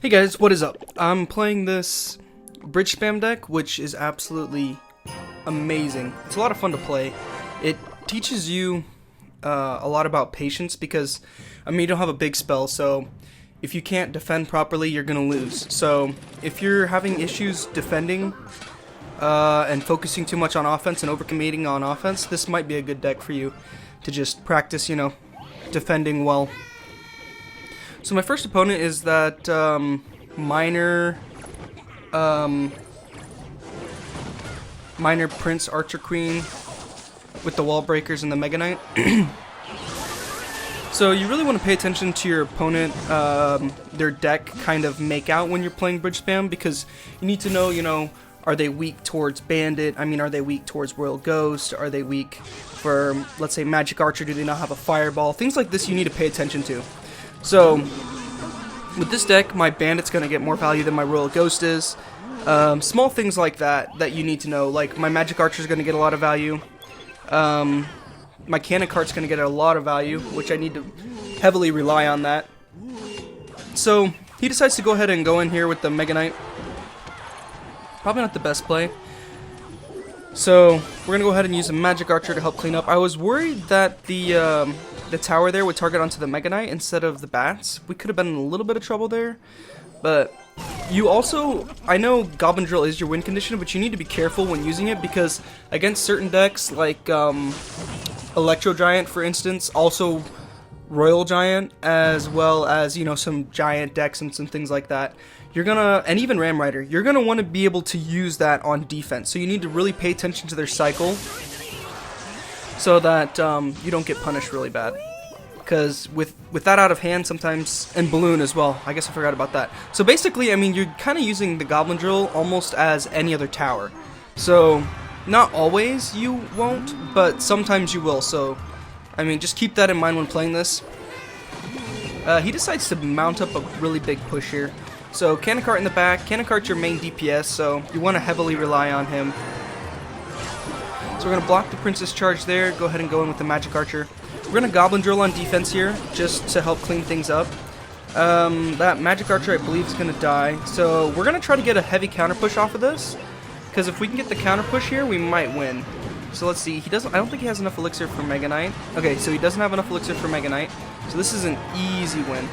Hey guys, what is up? I'm playing this bridge spam deck, which is absolutely amazing. It's a lot of fun to play. It teaches you a lot about patience because, I mean, you don't have a big spell, so if you can't defend properly, you're gonna lose. So if you're having issues defending and focusing too much on offense and overcommitting on offense, this might be a good deck for you to just practice, defending well. So my first opponent is that minor Prince Archer Queen with the Wall Breakers and the Mega Knight. So you really want to pay attention to your opponent, their deck kind of make out when you're playing bridge spam, because you need to know, are they weak towards Bandit? I mean, are they weak towards Royal Ghost? Are they weak for, let's say, Magic Archer? Do they not have a Fireball? Things like this you need to pay attention to. So, with this deck, my Bandit's going to get more value than my Royal Ghost is. Small things like that you need to know. Like, my Magic Archer is going to get a lot of value. My Cannon Cart's going to get a lot of value, which I need to heavily rely on that. So, he decides to go ahead and go in here with the Mega Knight. Probably not the best play. So, we're going to go ahead and use a Magic Archer to help clean up. I was worried that the tower there would target onto the Mega Knight instead of the bats. We could have been in a little bit of trouble there. But you also, I know Goblin Drill is your win condition, but you need to be careful when using it, because against certain decks like Electro Giant, for instance, also Royal Giant, as well as, some Giant decks and some things like that, you're gonna, and even Ram Rider, you're gonna want to be able to use that on defense. So you need to really pay attention to their cycle, so that you don't get punished really bad. Because with that out of hand sometimes, and Balloon as well, I guess I forgot about that. So basically, I mean, you're kind of using the Goblin Drill almost as any other tower. So, not always you won't, but sometimes you will. So, I mean, just keep that in mind when playing this. He decides to mount up a really big push here. So, Cannon Cart in the back. Cannon Cart's your main DPS, so you want to heavily rely on him. So we're going to block the Princess Charge there, go ahead and go in with the Magic Archer. We're going to Goblin Drill on defense here, just to help clean things up. That Magic Archer, I believe, is going to die. So we're going to try to get a heavy counter push off of this, because if we can get the counter push here, we might win. So let's see, I don't think he has enough elixir for Mega Knight. Okay, so he doesn't have enough elixir for Mega Knight. So this is an easy win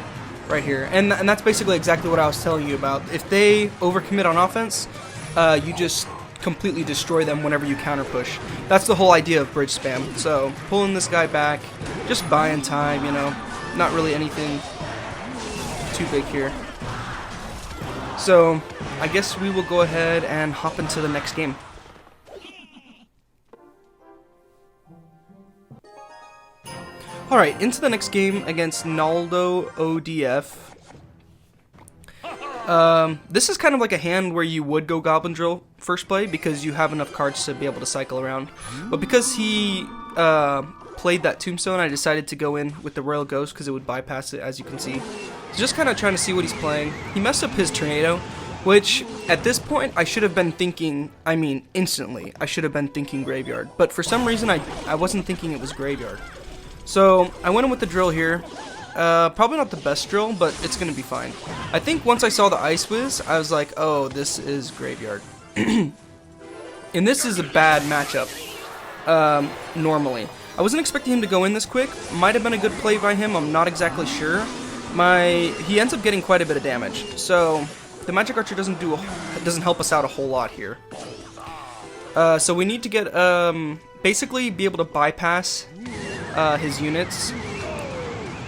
right here. And that's basically exactly what I was telling you about. If they overcommit on offense, you just completely destroy them whenever you counter push. That's the whole idea of bridge spam. So pulling this guy back, just buying time, not really anything too big here. So I guess we will go ahead and hop into the next game. Alright, into the next game against Naldo ODF. This is kind of like a hand where you would go Goblin Drill first play, because you have enough cards to be able to cycle around. But because he played that Tombstone, I decided to go in with the Royal Ghost because it would bypass it, as you can see. So just kind of trying to see what he's playing. He messed up his Tornado, which at this point I should have been thinking, instantly, I should have been thinking Graveyard. But for some reason I wasn't thinking it was Graveyard. So I went in with the Drill here. Probably not the best drill, but it's going to be fine. I think once I saw the Ice Whiz, I was like, oh, this is Graveyard. And this is a bad matchup, normally. I wasn't expecting him to go in this quick. Might have been a good play by him, I'm not exactly sure. He ends up getting quite a bit of damage, so the Magic Archer doesn't help us out a whole lot here. So we need to get, basically be able to bypass his units.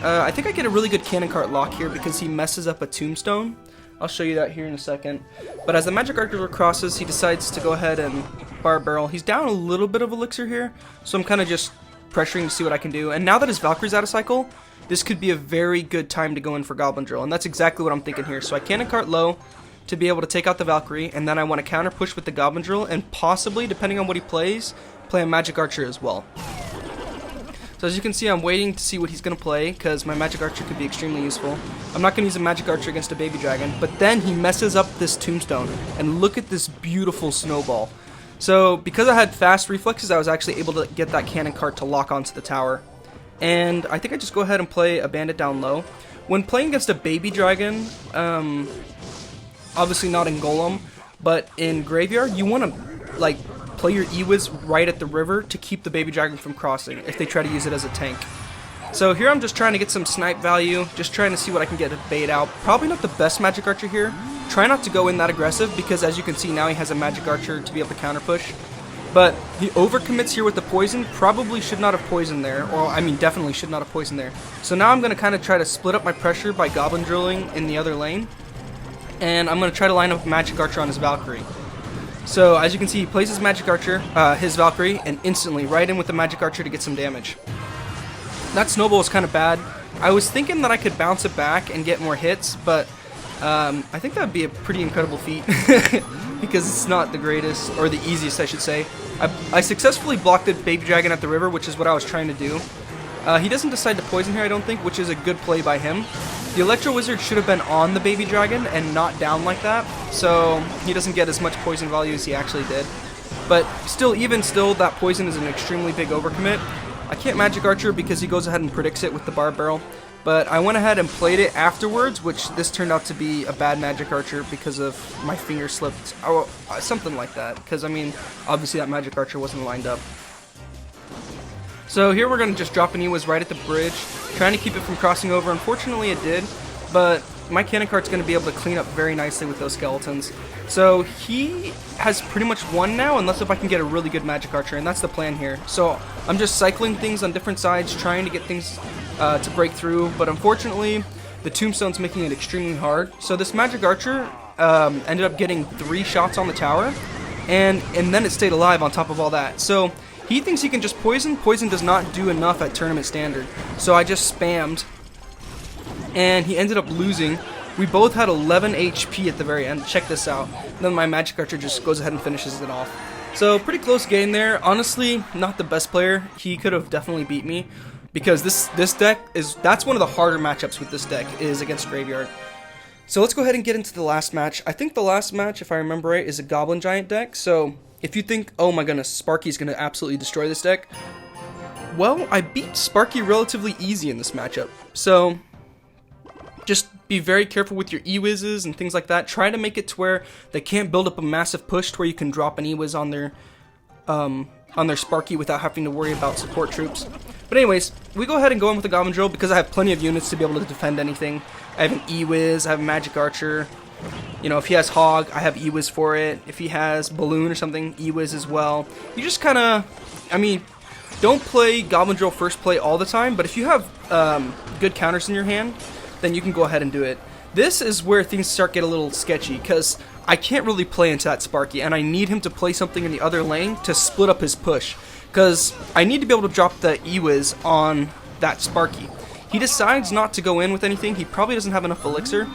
I think I get a really good Cannon Cart lock here because he messes up a Tombstone. I'll show you that here in a second. But as the Magic Archer crosses, he decides to go ahead and Bar Barrel. He's down a little bit of elixir here, so I'm kind of just pressuring to see what I can do. And now that his Valkyrie's out of cycle, this could be a very good time to go in for Goblin Drill, and that's exactly what I'm thinking here. So I Cannon Cart low to be able to take out the Valkyrie, and then I want to counter push with the Goblin Drill, and possibly, depending on what he plays, play a Magic Archer as well. So as you can see, I'm waiting to see what he's going to play, because my Magic Archer could be extremely useful. I'm not going to use a Magic Archer against a Baby Dragon, but then he messes up this Tombstone, and look at this beautiful snowball. So because I had fast reflexes, I was actually able to get that Cannon Cart to lock onto the tower. And I think I just go ahead and play a Bandit down low. when playing against a baby dragon, obviously not in Golem, but in Graveyard, you want to like play your E-Wiz right at the river to keep the baby dragon from crossing if they try to use it as a tank. So here I'm just trying to get some snipe value, just trying to see what I can get to bait out. Probably not the best magic archer here. Try not to go in that aggressive because as you can see now he has a magic archer to be able to counter push. But he overcommits here with the poison. Probably should not have poisoned there, or I mean definitely should not have poisoned there. So now I'm going to kind of try to split up my pressure by goblin drilling in the other lane. And I'm going to try to line up magic archer on his Valkyrie. So as you can see he plays his magic archer, his Valkyrie, and instantly right in with the magic archer to get some damage. That snowball was kind of bad. I was thinking that I could bounce it back and get more hits, but I think that would be a pretty incredible feat because it's not the greatest, or the easiest I should say. I successfully blocked the baby dragon at the river, which is what I was trying to do. He doesn't decide to poison here I don't think, which is a good play by him. The Electro Wizard should have been on the baby dragon and not down like that, so he doesn't get as much poison value as he actually did. But still, even still, that poison is an extremely big overcommit. I can't Magic Archer because he goes ahead and predicts it with the Barb Barrel. But I went ahead and played it afterwards, which this turned out to be a bad Magic Archer because of my finger slipped, or something like that. Because, I mean, obviously that Magic Archer wasn't lined up. So here we're going to just drop an E-Wiz right at the bridge, trying to keep it from crossing over. Unfortunately it did, but my cannon cart's going to be able to clean up very nicely with those skeletons. So he has pretty much won now, unless if I can get a really good Magic Archer, and that's the plan here. So I'm just cycling things on different sides, trying to get things to break through, but unfortunately the Tombstone's making it extremely hard. So this Magic Archer ended up getting 3 shots on the tower, and then it stayed alive on top of all that. So he thinks he can just poison. Poison does not do enough at tournament standard. So I just spammed, and he ended up losing. We both had 11 HP at the very end. Check this out. Then my Magic Archer just goes ahead and finishes it off. So pretty close game there. Honestly, not the best player. He could have definitely beat me because this deck that's one of the harder matchups with this deck is against Graveyard. So let's go ahead and get into the last match. I think the last match, if I remember right, is a Goblin Giant deck. So if you think, oh my goodness, Sparky's going to absolutely destroy this deck, well, I beat Sparky relatively easy in this matchup. So just be very careful with your E-Wizzes and things like that. Try to make it to where they can't build up a massive push to where you can drop an E-Wiz on their Sparky without having to worry about support troops. But anyways, we go ahead and go in with the Goblin Drill because I have plenty of units to be able to defend anything. I have an E-Wiz, I have a Magic Archer. You know, if he has Hog, I have E-Wiz for it. If he has Balloon or something, E-Wiz as well. You just kind of, I mean, don't play Goblin Drill first play all the time, but if you have good counters in your hand, then you can go ahead and do it. This is where things start get a little sketchy, because I can't really play into that Sparky, and I need him to play something in the other lane to split up his push, because I need to be able to drop the E-Wiz on that Sparky. He decides not to go in with anything. He probably doesn't have enough elixir.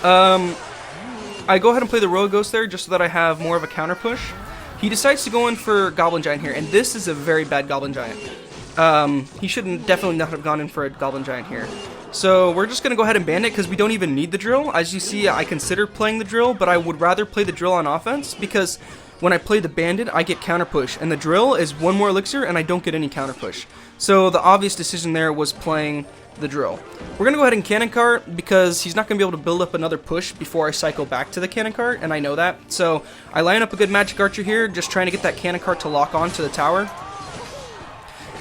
I go ahead and play the Royal Ghost there just so that I have more of a counter push. He decides to go in for Goblin Giant here, and this is a very bad Goblin Giant. He should definitely not have gone in for a Goblin Giant here. So we're just going to go ahead and ban it because we don't even need the drill. As you see, I consider playing the drill, but I would rather play the drill on offense because when I play the bandit, I get counter push, and the drill is 1 more elixir, and I don't get any counter push. So the obvious decision there was playing the drill. We're going to go ahead and cannon cart because he's not going to be able to build up another push before I cycle back to the cannon cart, and I know that. So I line up a good Magic Archer here, just trying to get that cannon cart to lock on to the tower.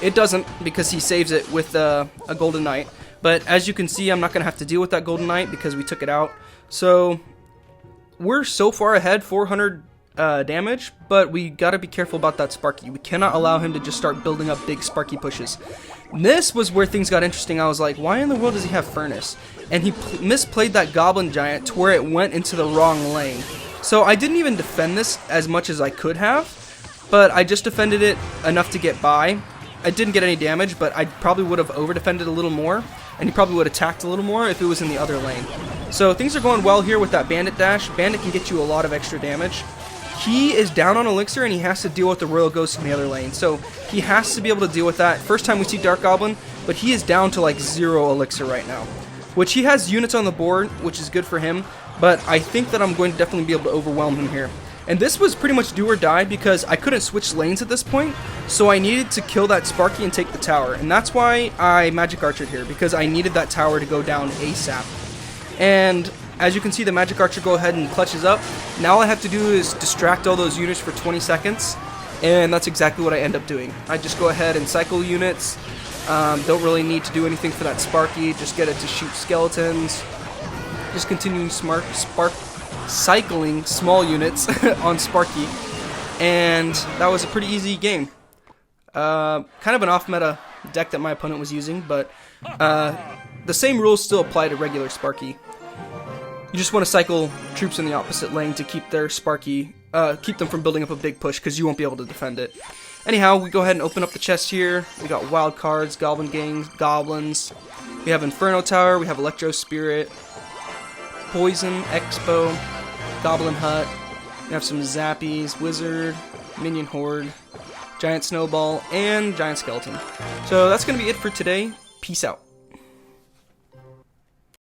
It doesn't because he saves it with a Golden Knight. But as you can see, I'm not going to have to deal with that Golden Knight because we took it out. So we're so far ahead, 400 damage, but we got to be careful about that Sparky. We cannot allow him to just start building up big Sparky pushes. This was where things got interesting. I was like, why in the world does he have Furnace? And he misplayed that Goblin Giant to where it went into the wrong lane. So I didn't even defend this as much as I could have, but I just defended it enough to get by. I didn't get any damage, but I probably would have over-defended a little more, and he probably would have attacked a little more if it was in the other lane. So things are going well here with that Bandit dash. Bandit can get you a lot of extra damage. He is down on Elixir, and he has to deal with the Royal Ghost in the other lane. So he has to be able to deal with that. First time we see Dark Goblin, but he is down to like 0 Elixir right now. Which he has units on the board, which is good for him, but I think that I'm going to definitely be able to overwhelm him here. And this was pretty much do or die because I couldn't switch lanes at this point. So I needed to kill that Sparky and take the tower, and that's why I Magic Archered here, because I needed that tower to go down ASAP. And as you can see, the Magic Archer go ahead and clutches up. Now all I have to do is distract all those units for 20 seconds, and that's exactly what I end up doing. I just go ahead and cycle units. Don't really need to do anything for that Sparky, just get it to shoot skeletons. Just continue cycling small units on Sparky, and that was a pretty easy game. Kind of an off-meta deck that my opponent was using, but the same rules still apply to regular Sparky. You just want to cycle troops in the opposite lane to keep their Sparky, keep them from building up a big push, because you won't be able to defend it. Anyhow, we go ahead and open up the chest here. We got wild cards, goblin gangs, goblins. We have Inferno Tower, we have Electro Spirit, Poison, Expo, Goblin Hut. We have some Zappies, Wizard, Minion Horde, Giant Snowball, and Giant Skeleton. So that's going to be it for today. Peace out.